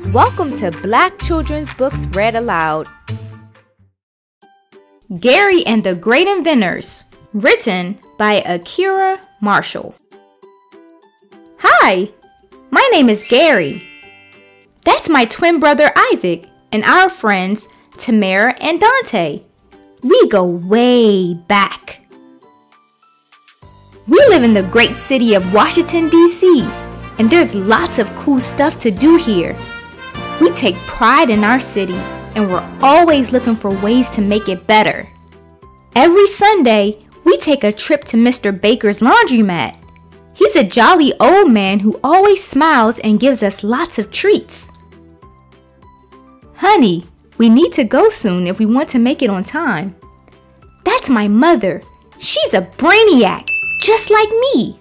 Welcome to Black Children's Books Read Aloud. Gary and the Great Inventors, written by Akura Marshall. Hi, my name is Gary. That's my twin brother Isaac and our friends Tamara and Dante. We go way back. We live in the great city of Washington, D.C., and there's lots of cool stuff to do here. We take pride in our city, and we're always looking for ways to make it better. Every Sunday, we take a trip to Mr. Baker's laundromat. He's a jolly old man who always smiles and gives us lots of treats. Honey, we need to go soon if we want to make it on time. That's my mother. She's a brainiac, just like me.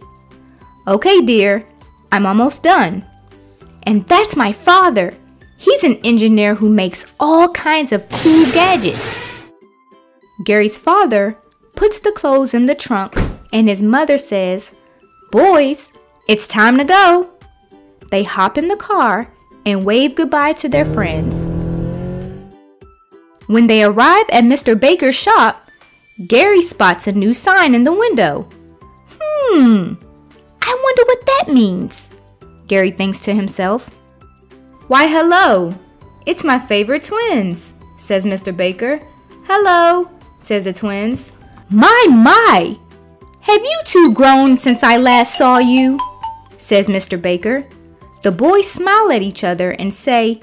Okay, dear, I'm almost done. And that's my father. He's an engineer who makes all kinds of cool gadgets. Gary's father puts the clothes in the trunk and his mother says, "Boys, it's time to go." They hop in the car and wave goodbye to their friends. When they arrive at Mr. Baker's shop, Gary spots a new sign in the window. I wonder what that means, Gary thinks to himself. "Why, hello, it's my favorite twins," says Mr. Baker. "Hello," says the twins. My, have you two grown since I last saw you?" says Mr. Baker. The boys smile at each other and say,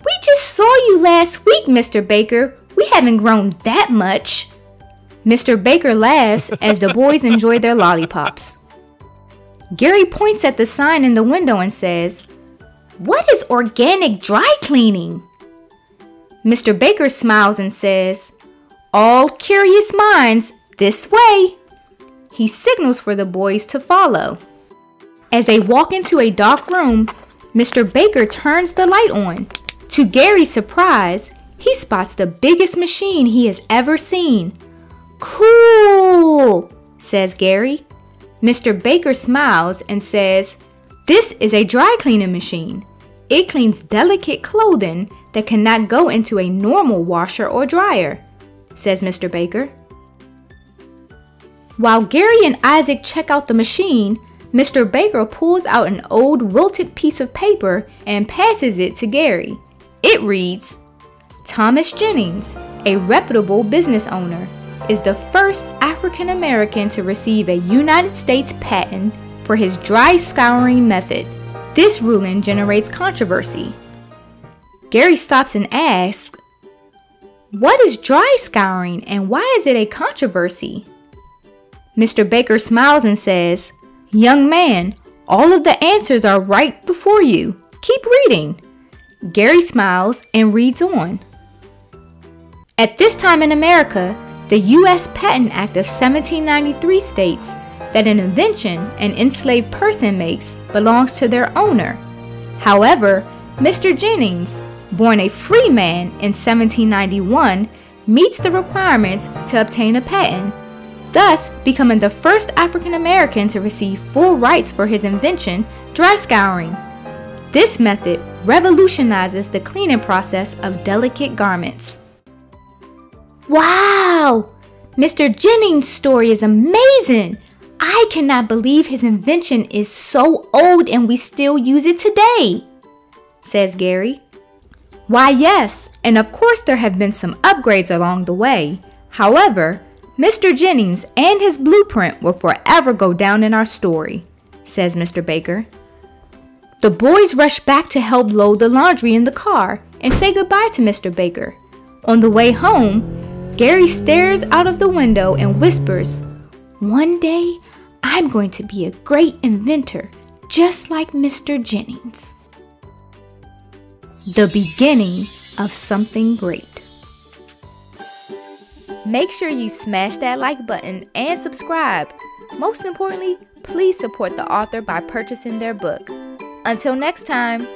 "We just saw you last week, Mr. Baker. We haven't grown that much." Mr. Baker laughs as the boys enjoy their lollipops. Gary points at the sign in the window and says, "What is organic dry cleaning?" Mr. Baker smiles and says, "All curious minds, this way." He signals for the boys to follow. As they walk into a dark room, Mr. Baker turns the light on. To Gary's surprise, he spots the biggest machine he has ever seen. "Cool," says Gary. Mr. Baker smiles and says, "This is a dry cleaning machine. It cleans delicate clothing that cannot go into a normal washer or dryer," says Mr. Baker. While Gary and Isaac check out the machine, Mr. Baker pulls out an old wilted piece of paper and passes it to Gary. It reads, "Thomas Jennings, a reputable business owner, is the first African American to receive a United States patent for his dry scouring method. This ruling generates controversy." Gary stops and asks, "What is dry scouring and why is it a controversy?" Mr. Baker smiles and says, "Young man, all of the answers are right before you. Keep reading." Gary smiles and reads on. At this time in America, the U.S. Patent Act of 1793 states that an invention an enslaved person makes belongs to their owner. However, Mr. Jennings, born a free man in 1791, meets the requirements to obtain a patent, thus becoming the first African American to receive full rights for his invention, dry scouring. This method revolutionizes the cleaning process of delicate garments. Wow! Mr. Jennings' story is amazing! I cannot believe his invention is so old and we still use it today, says Gary. Why, yes, and of course there have been some upgrades along the way. However, Mr. Jennings and his blueprint will forever go down in our story, says Mr. Baker. The boys rush back to help load the laundry in the car and say goodbye to Mr. Baker. On the way home, Gary stares out of the window and whispers, "One day, I'm going to be a great inventor, just like Mr. Jennings." The beginning of something great. Make sure you smash that like button and subscribe. Most importantly, please support the author by purchasing their book. Until next time.